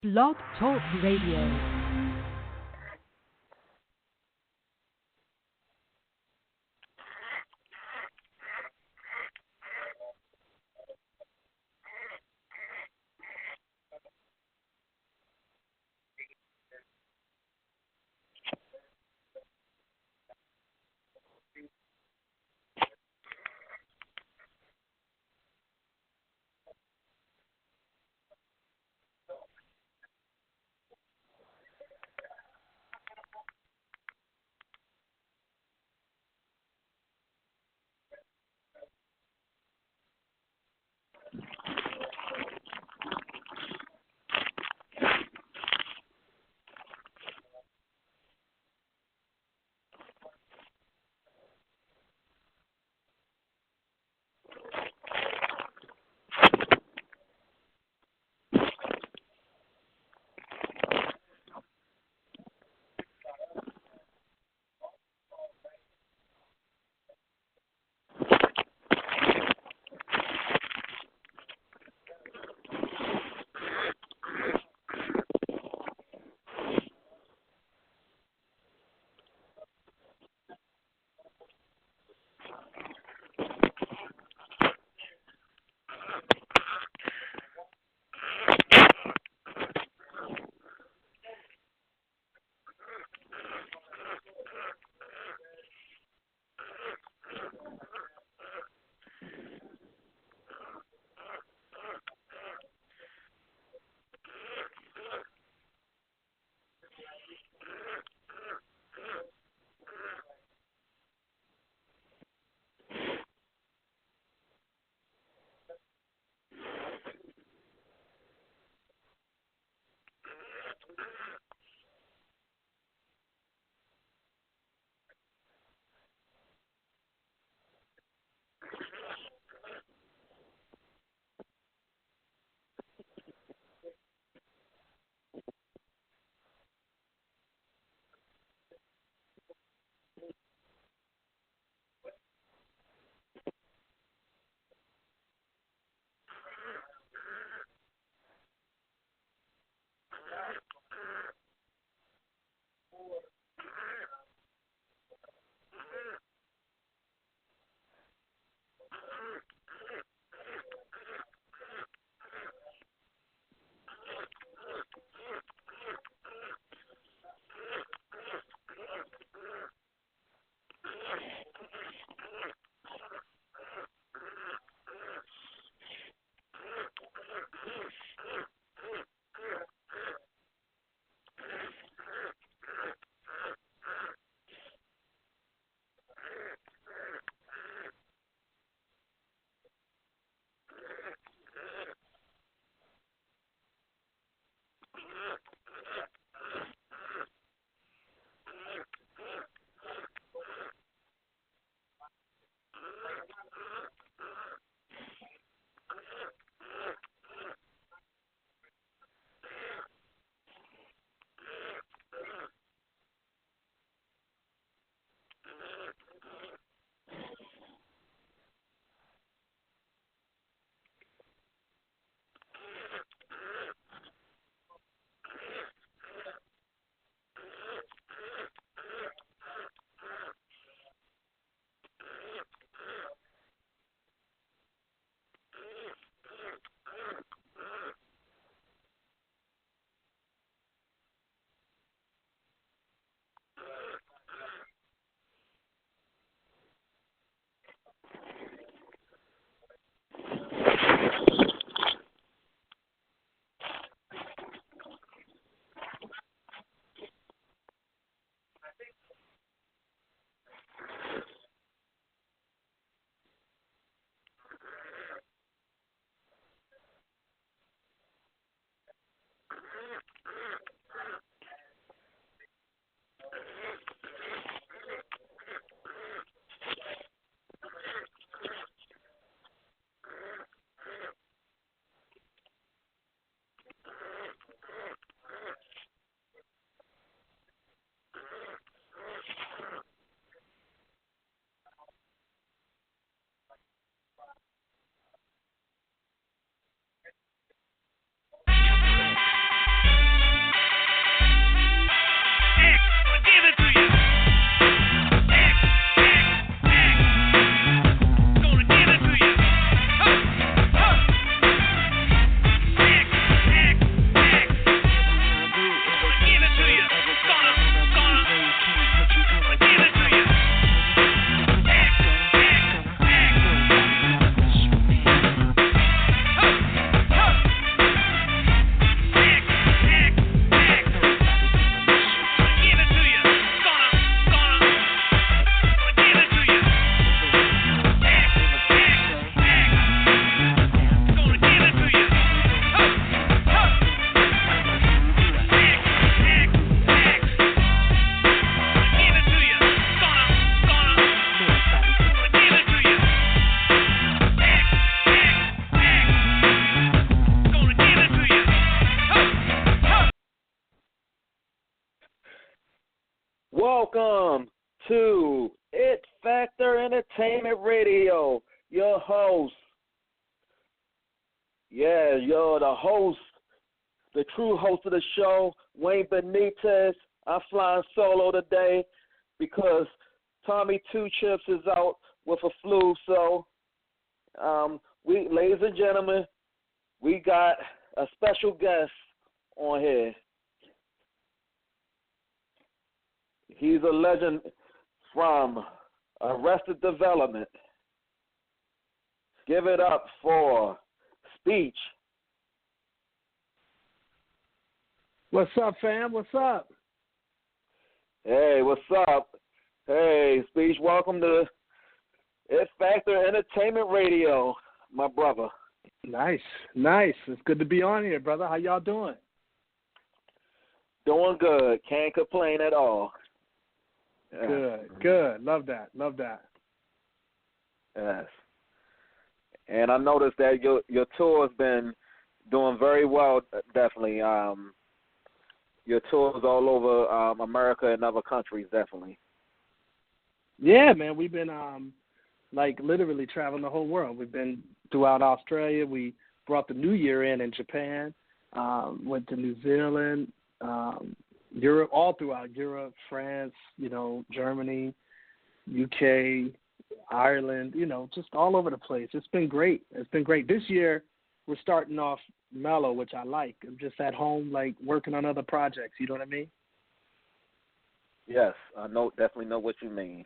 Blog Talk Radio. Welcome to It Factor Entertainment Radio. Your host. Yeah, you're the host, the true host of the show, Wayne Benitez. I'm flying solo today because Tommy Two Chips is out with a flu. So, ladies and gentlemen, we got a special guest on here. He's a legend from Arrested Development. Give it up for Speech. What's up, fam? What's up? Hey, what's up? Hey, Speech, welcome to It Factor Entertainment Radio, my brother. Nice, nice. It's good to be on here, brother. How y'all doing? Doing good. Can't complain at all. Yeah. Good. Love that. Yes. And I noticed that your tour has been doing very well, definitely. Your tours all over America and other countries, definitely. Yeah, man. We've been literally traveling the whole world. We've been throughout Australia. We brought the New Year in Japan. Went to New Zealand, Europe, all throughout Europe, France, Germany, UK, Ireland, just all over the place. It's been great. This year, we're starting off mellow, which I like. I'm just at home, working on other projects. You know what I mean? Yes, I definitely know what you mean.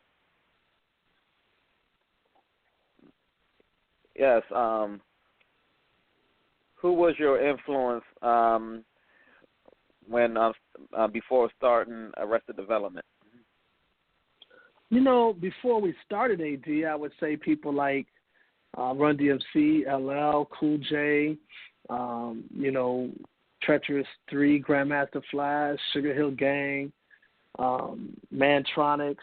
Yes. Who was your influence when before starting Arrested Development? Before we started AD, I would say people like Run DMC, LL, Cool J, Treacherous 3, Grandmaster Flash, Sugar Hill Gang, Mantronics,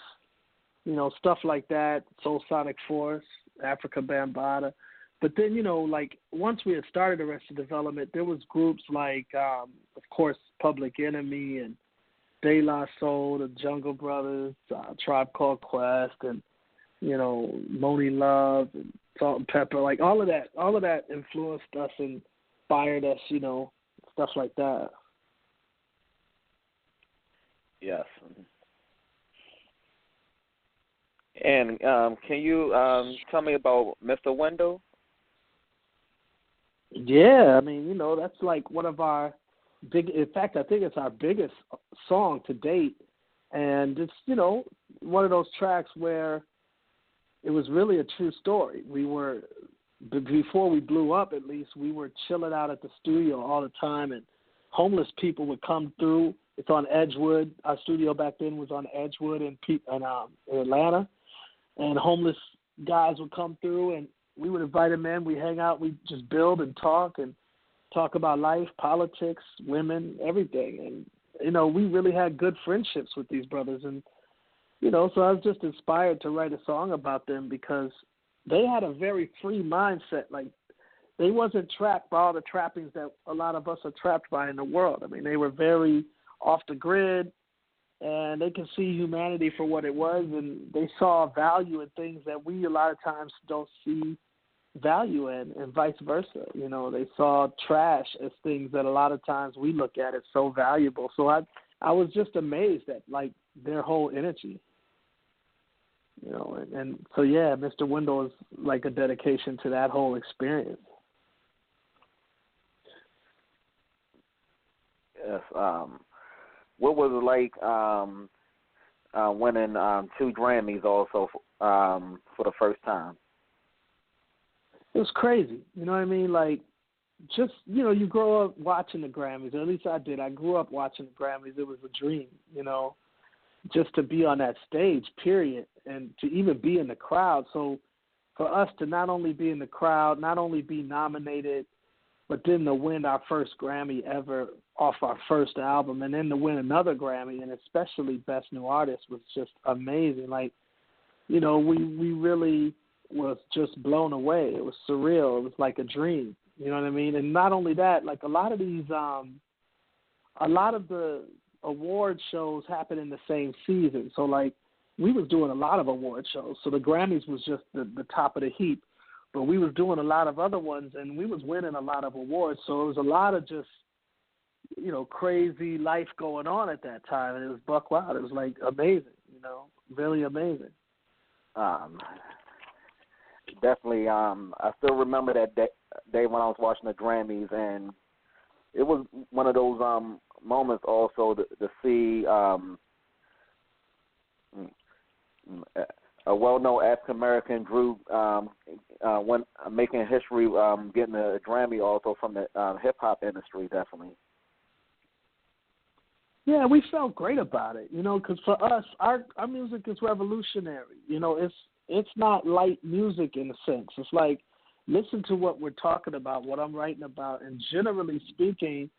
stuff like that, Soul Sonic Force, Africa Bambaataa. But then, once we had started Arrested Development, there was groups like, of course, Public Enemy and De La Soul, the Jungle Brothers, Tribe Called Quest, and, Moni Love, and Salt and Pepper. All of that influenced us and inspired us, stuff like that. Yes. And can you tell me about Mr. Window? Yeah, that's one of our big. In fact, I think it's our biggest song to date, and it's one of those tracks where it was really a true story. We were before we blew up, at least we were chilling out at the studio all the time, and homeless people would come through. It's on Edgewood. Our studio back then was on Edgewood in Atlanta, and homeless guys would come through and we would invite them in. We hang out. We just build and talk about life, politics, women, everything. And, we really had good friendships with these brothers. And, so I was just inspired to write a song about them because they had a very free mindset. They wasn't trapped by all the trappings that a lot of us are trapped by in the world. They were very off the grid, and they could see humanity for what it was, and they saw value in things that we a lot of times don't see value in, and vice versa. They saw trash as things that a lot of times we look at as so valuable. So I was just amazed at their whole energy. And so yeah, Mr. Window is like a dedication to that whole experience. Yes. What was it like winning 2 Grammys also for the first time? It was crazy. You know what I mean? You grow up watching the Grammys, or at least I did. I grew up watching the Grammys. It was a dream, just to be on that stage, period, and to even be in the crowd. So for us to not only be in the crowd, not only be nominated, but then to win our first Grammy ever off our first album, and then to win another Grammy, and especially Best New Artist, was just amazing. We really was just blown away. It was surreal. It was like a dream. You know what I mean? And not only that, a lot of these, a lot of the award shows happen in the same season. So, like, we was doing a lot of award shows. So the Grammys was just the top of the heap. But we was doing a lot of other ones, and we was winning a lot of awards. So it was a lot of just, crazy life going on at that time. And it was buck wild. It was, like, amazing, really amazing. Definitely. I still remember that day when I was watching the Grammys, and it was one of those moments also to see a well-known African-American group when making history, getting a Grammy also from the hip-hop industry, definitely. Yeah, we felt great about it, because for us, our music is revolutionary. It's not light music in a sense. It's like, listen to what we're talking about, what I'm writing about, and generally speaking,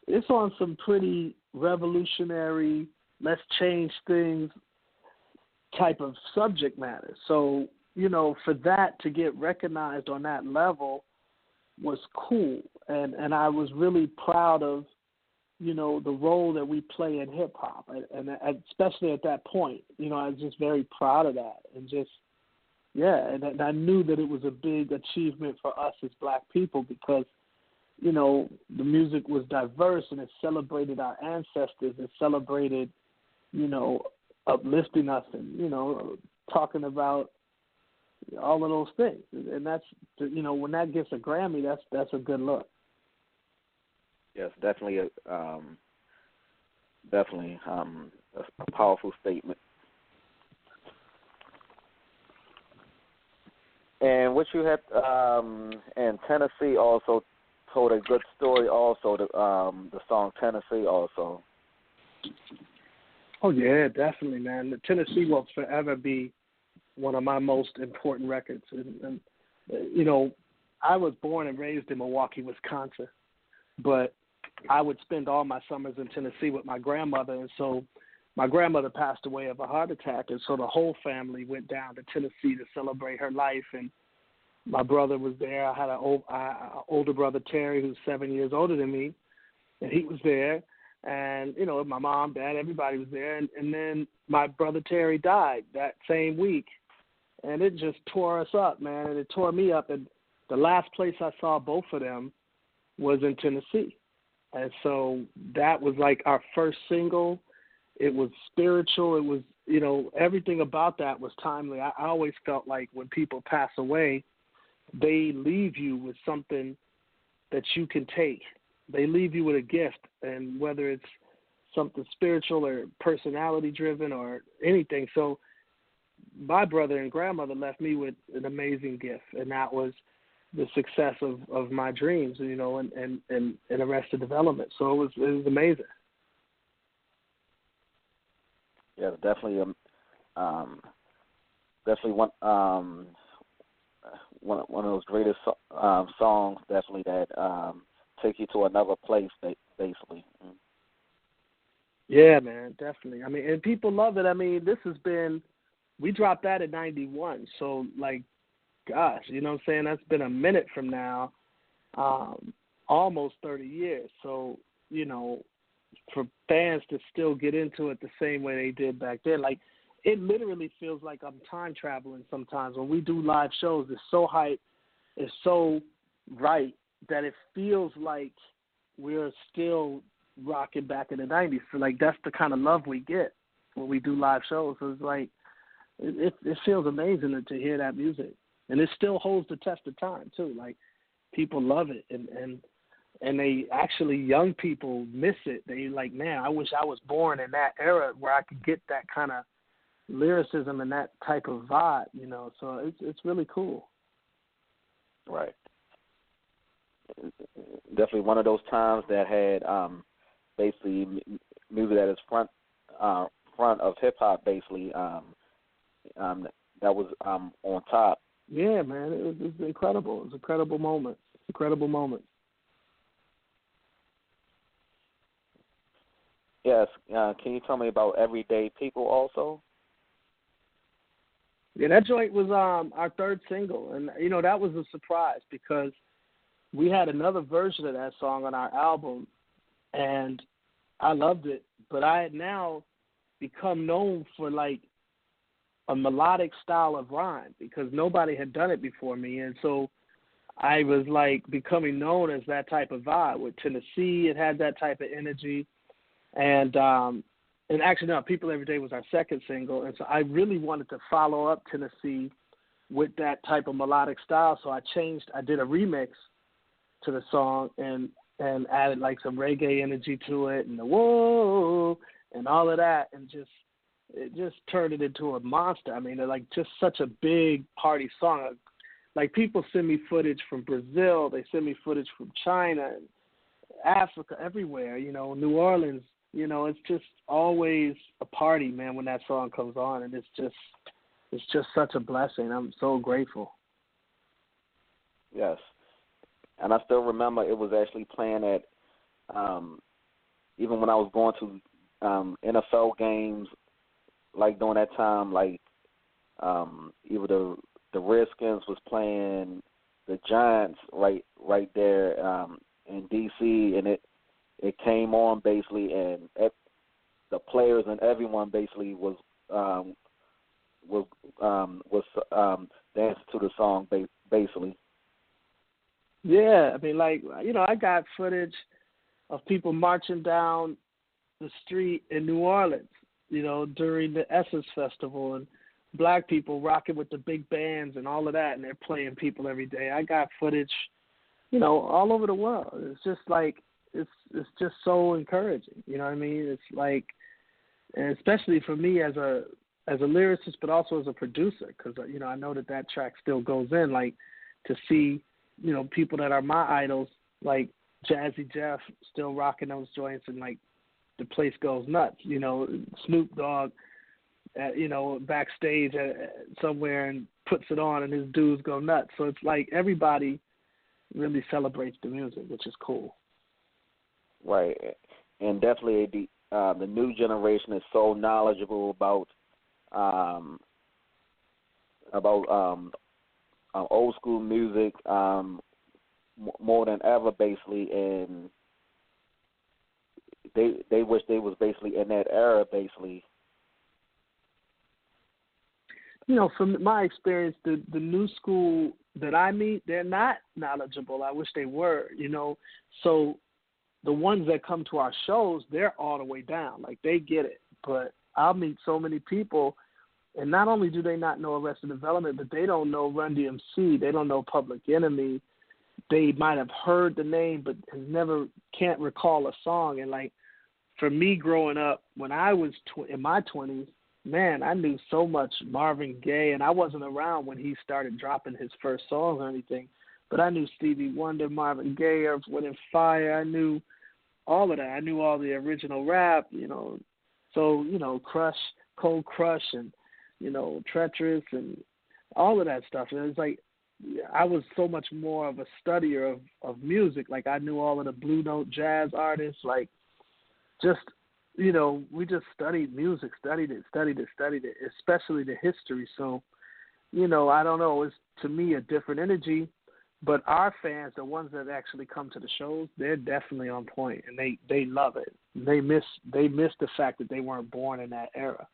it's on some pretty revolutionary, let's change things type of subject matter. So, for that to get recognized on that level was cool. And I was really proud of, the role that we play in hip hop. And especially at that point, I was just very proud of that. And just, and I knew that it was a big achievement for us as Black people because, the music was diverse and it celebrated our ancestors. It celebrated, uplifting us and, talking about all of those things. And that's, when that gets a Grammy, that's a good look. Yes, definitely a powerful statement. And what you had in Tennessee also told a good story also, the song Tennessee also. Oh, yeah, definitely, man. The Tennessee will forever be one of my most important records. And I was born and raised in Milwaukee, Wisconsin, but I would spend all my summers in Tennessee with my grandmother. And so my grandmother passed away of a heart attack, and so the whole family went down to Tennessee to celebrate her life. And my brother was there. I had an older brother, Terry, who's 7 years older than me, and he was there. And, my mom, dad, everybody was there. And then my brother Terry died that same week. And it just tore us up, man. And it tore me up. And the last place I saw both of them was in Tennessee. And so that was like our first single. It was spiritual. It was, everything about that was timely. I always felt like when people pass away, they leave you with something that you can take. They leave you with a gift, and whether it's something spiritual or personality-driven or anything. So my brother and grandmother left me with an amazing gift, and that was the success of my dreams, and Arrested Development. So it was amazing. Yeah, definitely one of those greatest songs, definitely that take you to another place, basically. Yeah, man, definitely. I mean, and people love it. I mean, we dropped that in 91, so, like, gosh, you know what I'm saying? That's been a minute from now, almost 30 years. So, for fans to still get into it the same way they did back then, like, it literally feels like I'm time traveling sometimes. When we do live shows, it's so hype, it's so right, that it feels like we're still rocking back in the 90s. So, like, that's the kind of love we get when we do live shows. So it's like, it feels amazing to hear that music. And it still holds the test of time, too. Like, people love it. And they actually, young people miss it. They like, man, I wish I was born in that era where I could get that kind of lyricism and that type of vibe, So it's really cool. Right. Definitely one of those times that had basically music that is front of hip hop, basically. That was on top. Yeah, man, it was incredible. It was an incredible moment. Incredible moment. Yes. Can you tell me about Everyday People also? Yeah, that joint was our third single, and that was a surprise because we had another version of that song on our album, and I loved it but I had now become known for like a melodic style of rhyme because nobody had done it before me. And so I was like becoming known as that type of vibe. With Tennessee, it had that type of energy. And actually, no, People Every Day was our second single. And so I really wanted to follow up Tennessee with that type of melodic style. So I did a remix to the song and added like some reggae energy to it and the whoa and all of that. And it just turned it into a monster. I mean, like just such a big party song. Like people send me footage from Brazil. They send me footage from China, and Africa, everywhere, New Orleans. It's just always a party, man, when that song comes on. And it's just such a blessing. I'm so grateful. Yes. And I still remember it was actually playing at, even when I was going to NFL games, like during that time, like either the Redskins was playing the Giants right there in D.C., and it came on basically, and the players and everyone basically was dancing to the song basically. Yeah, I mean, like, I got footage of people marching down the street in New Orleans, during the Essence Festival, and black people rocking with the big bands and all of that, and they're playing People Every Day. I got footage, all over the world. It's just like, it's just so encouraging, you know what I mean? It's like, and especially for me as a lyricist, but also as a producer, because, I know that track still goes in, like, to see, people that are my idols, like Jazzy Jeff still rocking those joints, and like the place goes nuts. Snoop Dogg, backstage somewhere and puts it on, and his dudes go nuts. So it's like everybody really celebrates the music, which is cool. Right, and definitely the new generation is so knowledgeable about old school music more than ever, basically, and they wish they was basically in that era, basically. From my experience, the new school that I meet, they're not knowledgeable. I wish they were, So the ones that come to our shows, they're all the way down. Like, they get it. But I'll meet so many people, and not only do they not know Arrested Development, but they don't know Run DMC. They don't know Public Enemy. They might have heard the name, but can't recall a song. And, like, for me growing up, when I was in my 20s, man, I knew so much Marvin Gaye, and I wasn't around when he started dropping his first songs or anything. But I knew Stevie Wonder, Marvin Gaye, Earth, Wind and Fire. I knew all of that. I knew all the original rap, So, Crush, Cold Crush, and, Treacherous, and all of that stuff. And it was like, I was so much more of a studier of music. Like, I knew all of the Blue Note jazz artists. Like, just, we just studied music, studied it, especially the history. So, I don't know. It's, to me, a different energy. But our fans, the ones that actually come to the shows, they're definitely on point, and they love it. They miss the fact that they weren't born in that era.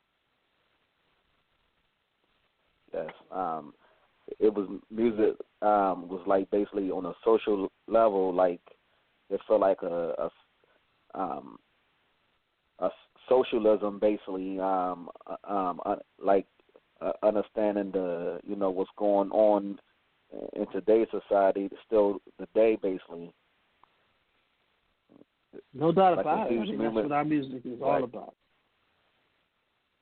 Yes, it was music was like basically on a social level, like it felt like a socialism, basically, like understanding the what's going on in today's society, still today, basically. No doubt like about it. I mean, that's what our music is all about.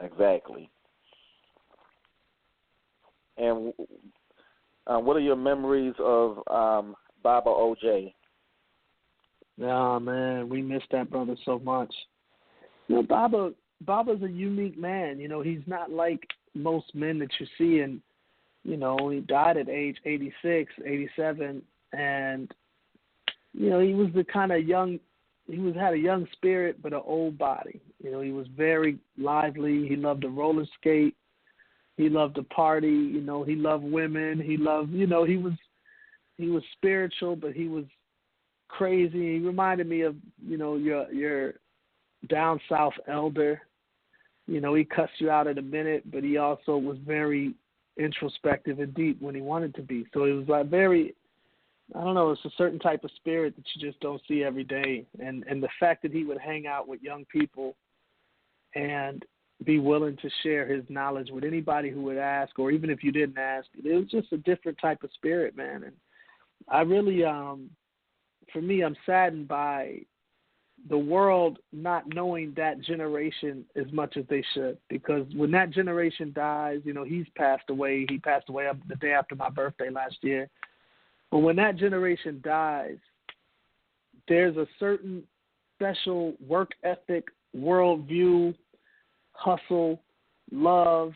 Exactly. And what are your memories of Baba OJ? Oh, man, we miss that brother so much. Baba's a unique man. He's not like most men that you see, and he died at age 86, 87, and, he was the kind of had a young spirit but an old body. He was very lively. He loved to roller skate. He loved to party. He loved women. He loved, he was spiritual, but he was crazy. He reminded me of, your down south elder. You know, he cussed you out in a minute, but he also was very introspective and deep when he wanted to be. So it was like very, I don't know, it's a certain type of spirit that you just don't see every day. And the fact that he would hang out with young people and be willing to share his knowledge with anybody who would ask, or even if you didn't ask, it was just a different type of spirit, man. And I really, for me, I'm saddened by the world not knowing that generation as much as they should, because when that generation dies, you know, he's passed away. He passed away the day after my birthday last year. But when that generation dies, there's a certain special work ethic, worldview, hustle, love,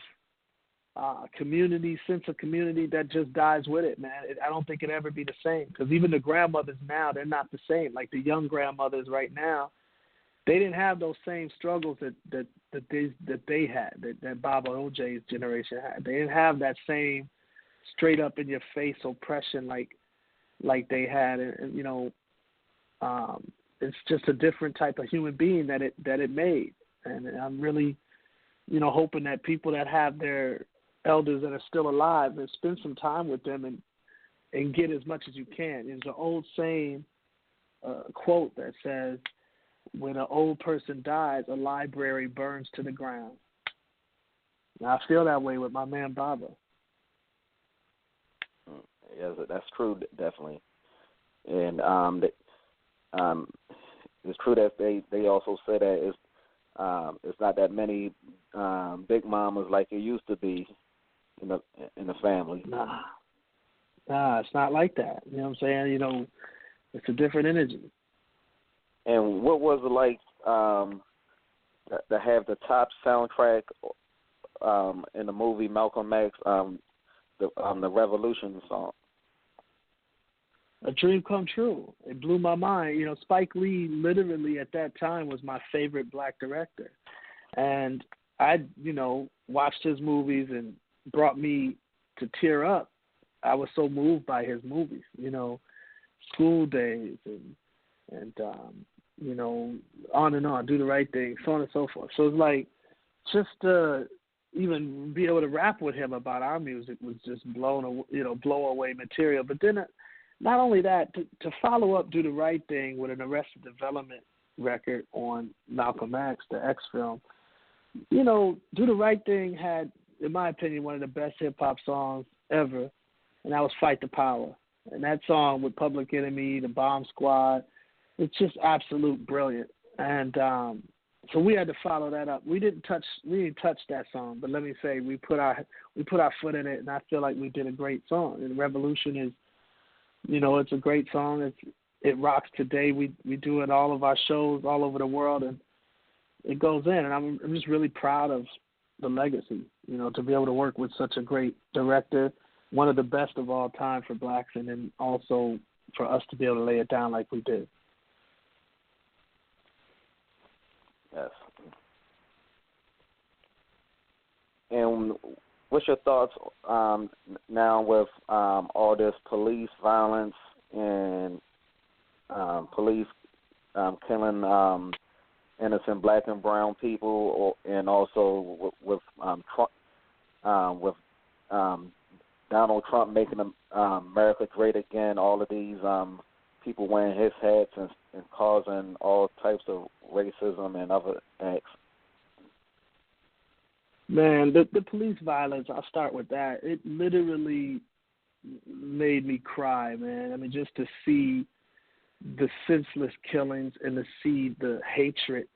community, sense of community that just dies with it, man. I don't think it'll ever be the same, because even the grandmothers now, they're not the same. Like the young grandmothers right now, they didn't have those same struggles that they had, that Bob and OJ's generation had. They didn't have that same straight up in your face oppression like they had, and you know, it's just a different type of human being that it made. And I'm really, you know, hoping that people that have their elders that are still alive and spend some time with them and get as much as you can. There's an old saying, quote that says, when an old person dies, a library burns to the ground. Now, I feel that way with my man Baba. Yes, that's true, definitely. And it's true that they also say that it's not that many big mamas like it used to be in the family. Nah, it's not like that. You know what I'm saying? You know, it's a different energy. And what was it like to have the top soundtrack in the movie Malcolm X, the Revolution song? A dream come true. It blew my mind. You know, Spike Lee literally at that time was my favorite black director. And I, you know, watched his movies and brought me to tear up. I was so moved by his movies, you know, School Days and you know, on and on, Do the Right Thing, so on and so forth. So it's like just to even be able to rap with him about our music was just blow away material. But then not only that, to follow up Do the Right Thing with an Arrested Development record on Malcolm X, the X film, you know, Do the Right Thing had, in my opinion, one of the best hip-hop songs ever, and that was Fight the Power. And that song with Public Enemy, the Bomb Squad, it's just absolute brilliant. And so we had to follow that up. We didn't touch that song, but let me say we put our foot in it, and I feel like we did a great song. And Revolution is, you know, it's a great song. It rocks today. We do it all of our shows all over the world, and it goes in. And I'm just really proud of the legacy, you know, to be able to work with such a great director, one of the best of all time for blacks, and then also for us to be able to lay it down like we did. Yes. And what's your thoughts now with all this police violence and police killing innocent black and brown people, and also with Donald Trump making America great again? All of these people wearing his hats and causing all types of racism and other acts. Man, the police violence, I'll start with that. It literally made me cry, man. I mean, just to see the senseless killings and to see the hatred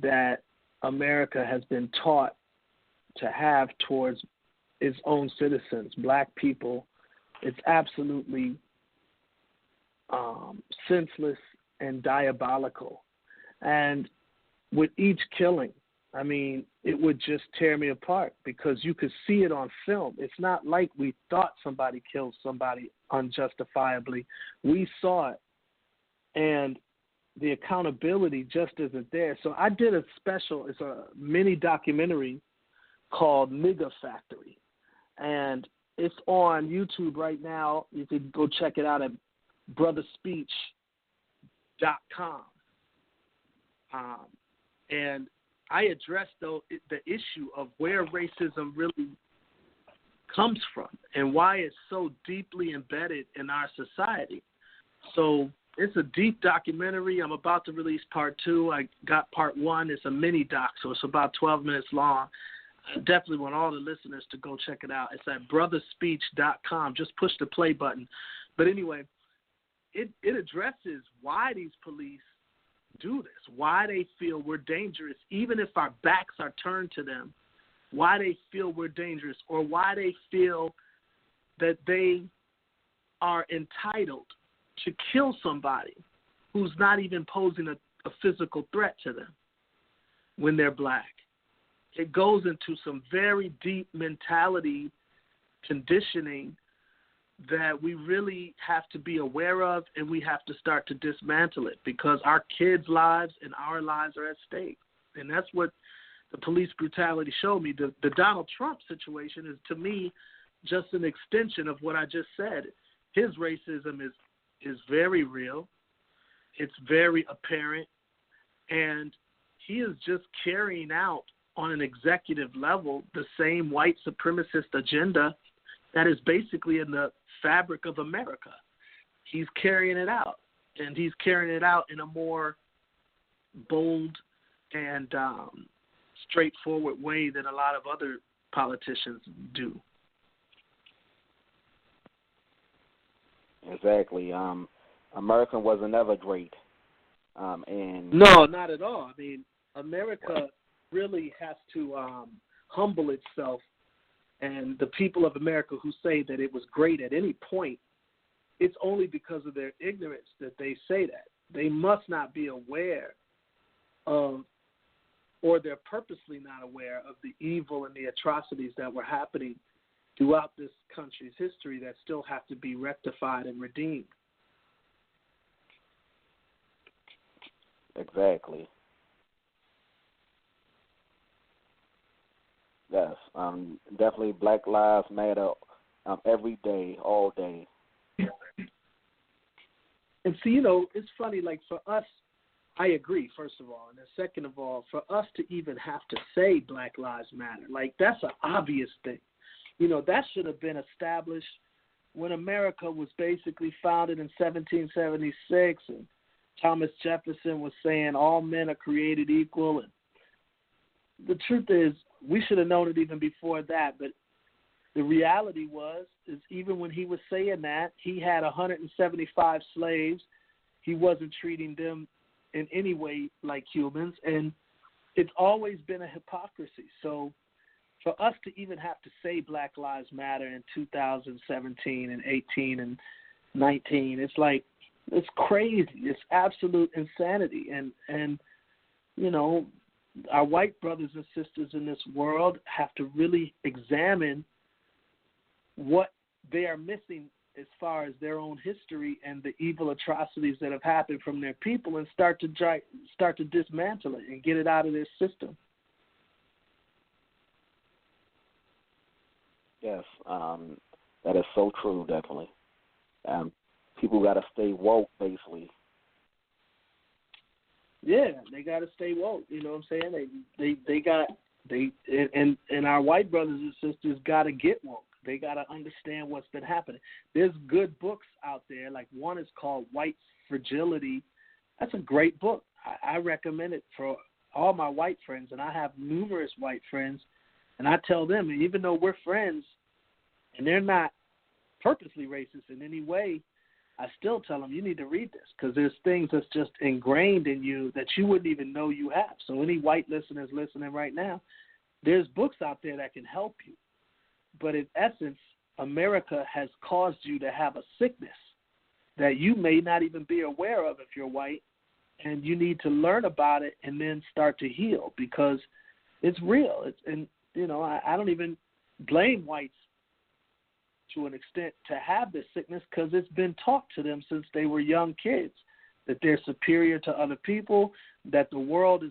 that America has been taught to have towards its own citizens, black people, it's absolutely senseless and diabolical. And with each killing, I mean, it would just tear me apart because you could see it on film. It's not like we thought somebody killed somebody unjustifiably. We saw it, and the accountability just isn't there. So I did a special, it's a mini documentary called Nigga Factory, and it's on YouTube right now. You can go check it out at brotherspeech.com. And I addressed the issue of where racism really comes from and why it's so deeply embedded in our society. So it's a deep documentary. I'm about to release part 2. I got part 1. It's a mini doc, so it's about 12 minutes long. I definitely want all the listeners to go check it out. It's at brotherspeech.com. Just push the play button. But anyway, it addresses why these police do this, why they feel we're dangerous, even if our backs are turned to them, why they feel we're dangerous, or why they feel that they are entitled to kill somebody who's not even posing a physical threat to them when they're black. It goes into some very deep mentality conditioning that we really have to be aware of, and we have to start to dismantle it because our kids' lives and our lives are at stake. And that's what the police brutality showed me. The Donald Trump situation is, to me, just an extension of what I just said. His racism is very real. It's very apparent. And he is just carrying out on an executive level the same white supremacist agenda that is basically in the fabric of America. He's carrying it out, and he's carrying it out in a more bold and straightforward way than a lot of other politicians do. Exactly. America wasn't ever great. And no, not at all. I mean, America really has to humble itself, and the people of America who say that it was great at any point, it's only because of their ignorance that they say that. They must not be aware of, or they're purposely not aware of, the evil and the atrocities that were happening throughout this country's history that still have to be rectified and redeemed. Exactly. Yes, definitely Black Lives Matter every day, all day. And see, it's funny, like for us, I agree, first of all. And then second of all, for us to even have to say Black Lives Matter, like that's an obvious thing. That should have been established when America was basically founded in 1776 and Thomas Jefferson was saying all men are created equal. And the truth is, we should have known it even before that. But the reality is even when he was saying that, he had 175 slaves. He wasn't treating them in any way like humans. And it's always been a hypocrisy. So for us to even have to say Black Lives Matter in 2017 and 18 and 19, it's like, it's crazy. It's absolute insanity. And our white brothers and sisters in this world have to really examine what they are missing as far as their own history and the evil atrocities that have happened from their people, and start to dismantle it and get it out of their system. Yes, that is so true, definitely. People got to stay woke, basically. Yeah, they got to stay woke. You know what I'm saying? And our white brothers and sisters got to get woke. They got to understand what's been happening. There's good books out there. Like one is called White Fragility. That's a great book. I recommend it for all my white friends, and I have numerous white friends, and I tell them, even though we're friends and they're not purposely racist in any way, I still tell them you need to read this because there's things that's just ingrained in you that you wouldn't even know you have. So any white listeners listening right now, there's books out there that can help you. But in essence, America has caused you to have a sickness that you may not even be aware of if you're white, and you need to learn about it and then start to heal because it's real. I don't even blame whites to an extent to have this sickness because it's been taught to them since they were young kids that they're superior to other people, that the world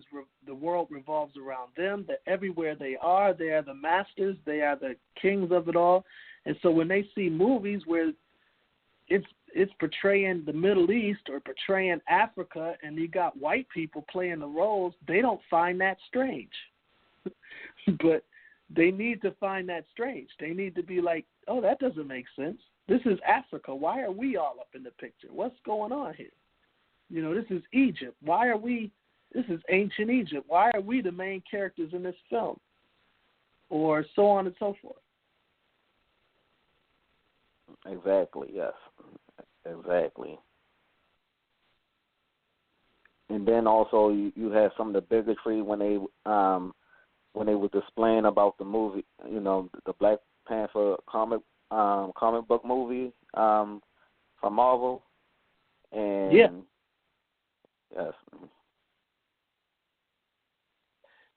revolves around them, that everywhere they are the masters, they are the kings of it all. And so when they see movies where it's it's portraying the Middle East or portraying Africa, and you got white people playing the roles, they don't find that strange. But they need to find that strange. They need to be like, oh, that doesn't make sense. This is Africa. Why are we all up in the picture? What's going on here? You know, this is Egypt. This is ancient Egypt. Why are we the main characters in this film? Or so on and so forth. Exactly, yes. Exactly. And then also you had some of the bigotry when they were displaying about the movie, you know, the Black Panther comic book movie from Marvel. And yeah. Yes.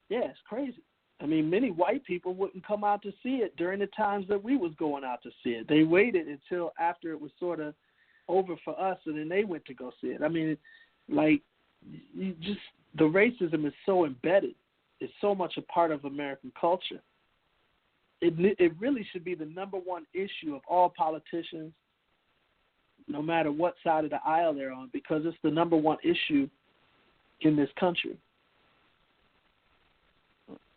Yeah, it's crazy. I mean, many white people wouldn't come out to see it during the times that we was going out to see it. They waited until after it was sort of over for us, and then they went to go see it. I mean, like, the racism is so embedded. It's so much a part of American culture. It really should be the number one issue of all politicians, no matter what side of the aisle they're on, because it's the number one issue in this country.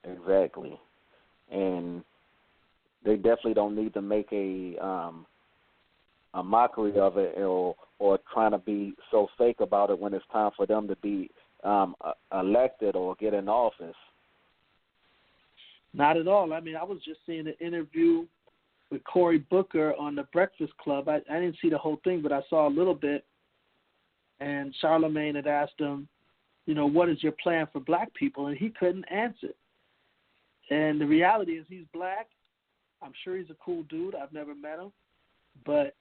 Exactly. And they definitely don't need to make a mockery of it or trying to be so fake about it when it's time for them to be elected or get in office. Not at all. I mean, I was just seeing an interview with Cory Booker on The Breakfast Club. I didn't see the whole thing, but I saw a little bit. And Charlemagne had asked him, you know, what is your plan for black people? And he couldn't answer. And the reality is he's black. I'm sure he's a cool dude. I've never met him. But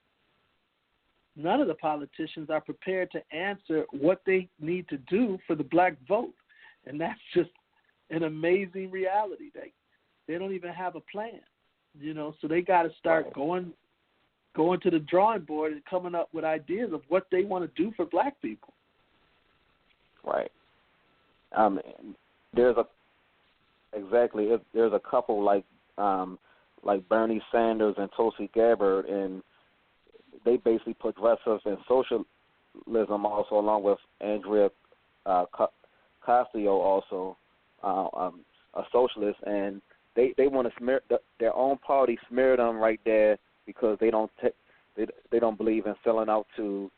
none of the politicians are prepared to answer what they need to do for the black vote. And that's just an amazing reality. They don't even have a plan, you know, so they got to start going to the drawing board and coming up with ideas of what they want to do for black people. Right. There's a couple like Bernie Sanders and Tulsi Gabbard, and they basically put progressive and socialism also, along with Andrea Castillo, also a socialist, and they want to smear their own party, smear them right there because they don't believe in selling out to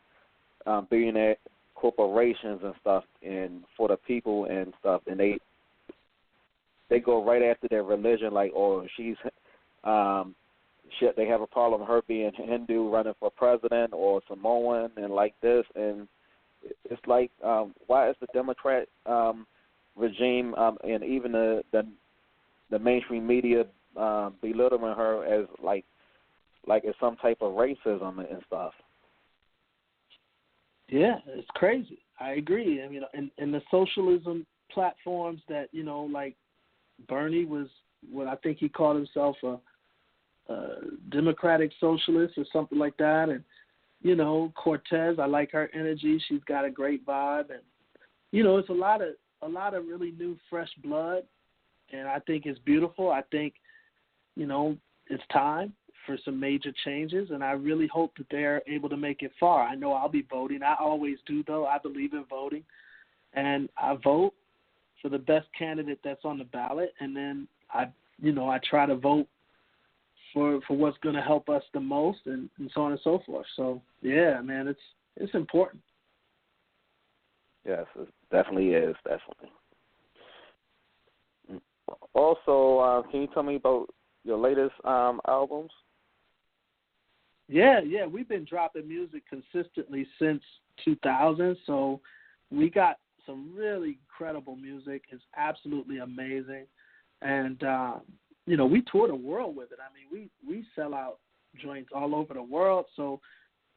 billionaire corporations and stuff, and for the people and stuff, and they go right after their religion, like, oh, she's they have a problem with her being Hindu running for president or Samoan and like this, and it's like, why is the Democrat regime and even the mainstream media belittling her as like it's some type of racism and stuff? Yeah, it's crazy. I agree. I mean, in the socialism platforms that, you know, like Bernie was what I think he called himself a democratic socialist or something like that, and you know, Cortez, I like her energy. She's got a great vibe, and you know, it's a lot of really new, fresh blood, and I think it's beautiful. I think, you know, it's time for some major changes, and I really hope that they're able to make it far. I know I'll be voting. I always do, though. I believe in voting, and I vote for the best candidate that's on the ballot, and then I try to vote for what's going to help us the most, and so on and so forth. So yeah, man, it's important. Yes, it definitely is, definitely. Also, can you tell me about your latest albums? Yeah, we've been dropping music consistently since 2000, so we got some really incredible music. It's absolutely amazing, and you know, we tour the world with it. I mean, we sell out joints all over the world, so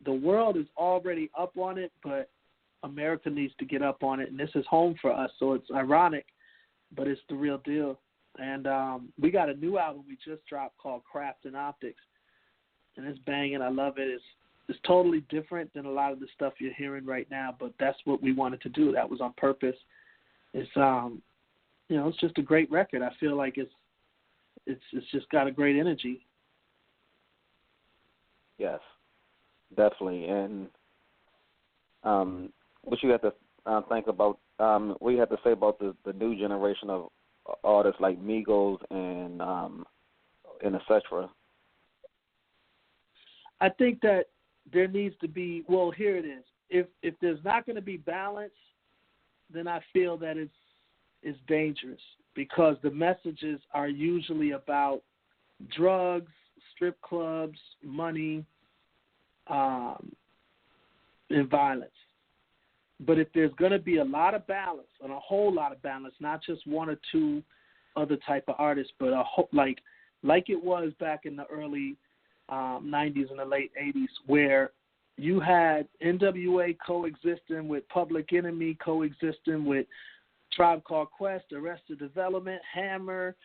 the world is already up on it, but America needs to get up on it, and this is home for us, so it's ironic, but it's the real deal. And we got a new album we just dropped called Craft and Optics, and it's banging. I love it. It's totally different than a lot of the stuff you're hearing right now, but that's what we wanted to do. That was on purpose. It's you know, it's just a great record. I feel like it's just got a great energy. Yes. definitely. And what you have to think about, what you have to say about the new generation of artists like Migos and etc. I think that there needs to be, well, here it is. If there's not going to be balance, then I feel that it's dangerous, because the messages are usually about drugs, strip clubs, money, and violence. But if there's going to be a lot of balance, and a whole lot of balance, not just one or two other type of artists, but like it was back in the early 90s and the late 80s, where you had NWA coexisting with Public Enemy, coexisting with Tribe Called Quest, Arrested Development, Hammer,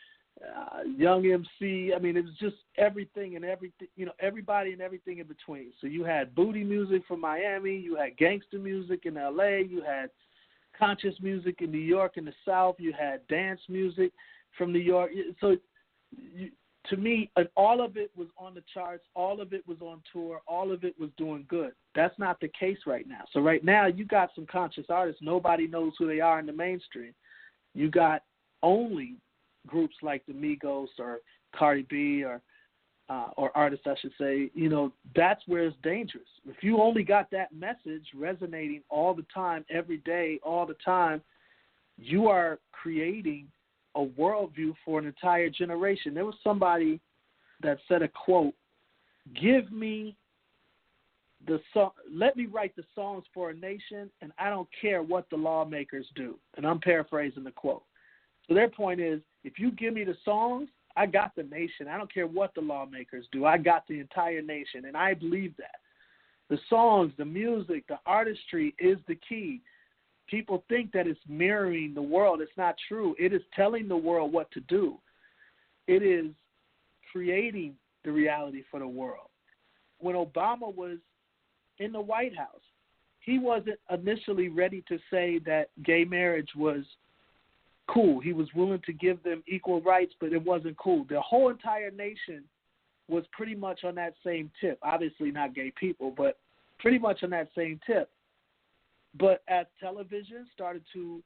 Young MC. I mean, it was just everything and everything, everybody and everything in between. So you had booty music from Miami, you had gangster music in LA, you had conscious music in New York and the South, you had dance music from New York. So to me, all of it was on the charts, all of it was on tour, all of it was doing good. That's not the case right now. So right now, you got some conscious artists. Nobody knows who they are in the mainstream. You got only groups like the Migos or Cardi B or artists, I should say. That's where it's dangerous. If you only got that message resonating all the time, every day, all the time, you are creating a worldview for an entire generation. There was somebody that said a quote, "Give me the song, let me write the songs for a nation, and I don't care what the lawmakers do." And I'm paraphrasing the quote. So their point is, if you give me the songs, I got the nation. I don't care what the lawmakers do. I got the entire nation, and I believe that. The songs, the music, the artistry is the key. People think that it's mirroring the world. It's not true. It is telling the world what to do. It is creating the reality for the world. When Obama was in the White House, he wasn't initially ready to say that gay marriage was cool. He was willing to give them equal rights, but it wasn't cool. The whole entire nation was pretty much on that same tip. Obviously not gay people, but pretty much on that same tip. But as television started to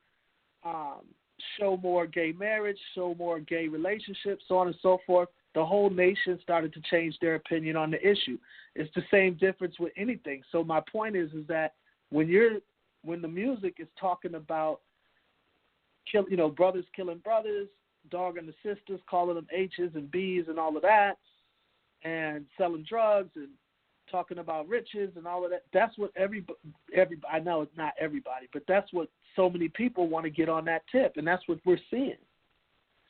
show more gay marriage, show more gay relationships, so on and so forth, the whole nation started to change their opinion on the issue. It's the same difference with anything. So my point is that when the music is talking about brothers killing brothers, dogging the sisters, calling them H's and B's and all of that, and selling drugs and talking about riches and all of that. That's what everybody, I know it's not everybody, but that's what so many people want to get on that tip, and that's what we're seeing.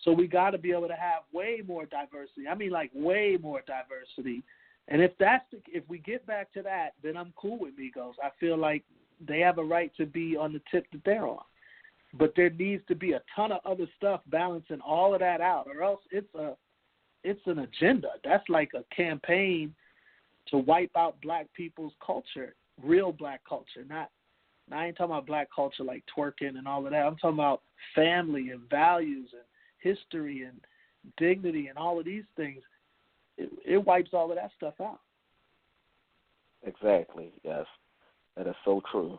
So we got to be able to have way more diversity. I mean, like way more diversity. And if we get back to that, then I'm cool with Migos. I feel like they have a right to be on the tip that they're on. But there needs to be a ton of other stuff balancing all of that out, or else it's an agenda. That's like a campaign to wipe out black people's culture, real black culture. I ain't talking about black culture like twerking and all of that. I'm talking about family and values and history and dignity and all of these things. It wipes all of that stuff out. Exactly, yes. That is so true.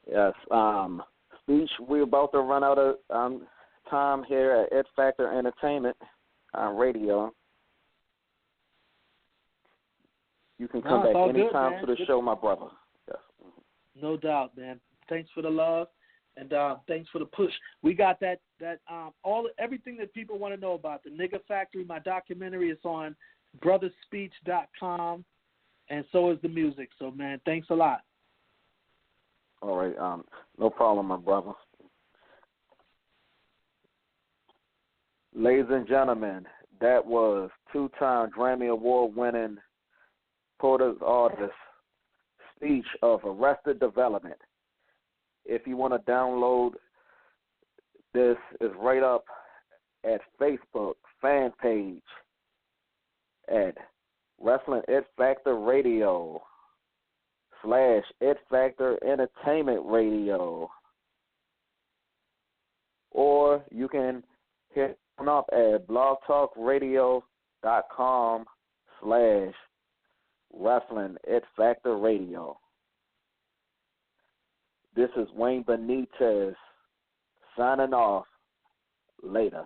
Yes. Speech, we're about to run out of time here at Ed Factor Entertainment Radio. You can come back anytime to the show, my brother. Yes. No doubt, man. Thanks for the love, and thanks for the push. We got that everything that people want to know about the Nigga Factory. My documentary is on brotherspeech.com, and so is the music. So, man, thanks a lot. All right. No problem, my brother. Ladies and gentlemen, that was two-time Grammy Award-winning Porter's artist speech of Arrested Development. If you want to download this, is right up at Facebook fan page at Wrestling It Factor Radio / It Factor Entertainment Radio, or you can hit on up at Blog Talk Radio industry.com/Wrestling It Factor Radio. This is Wayne Benitez signing off. Later.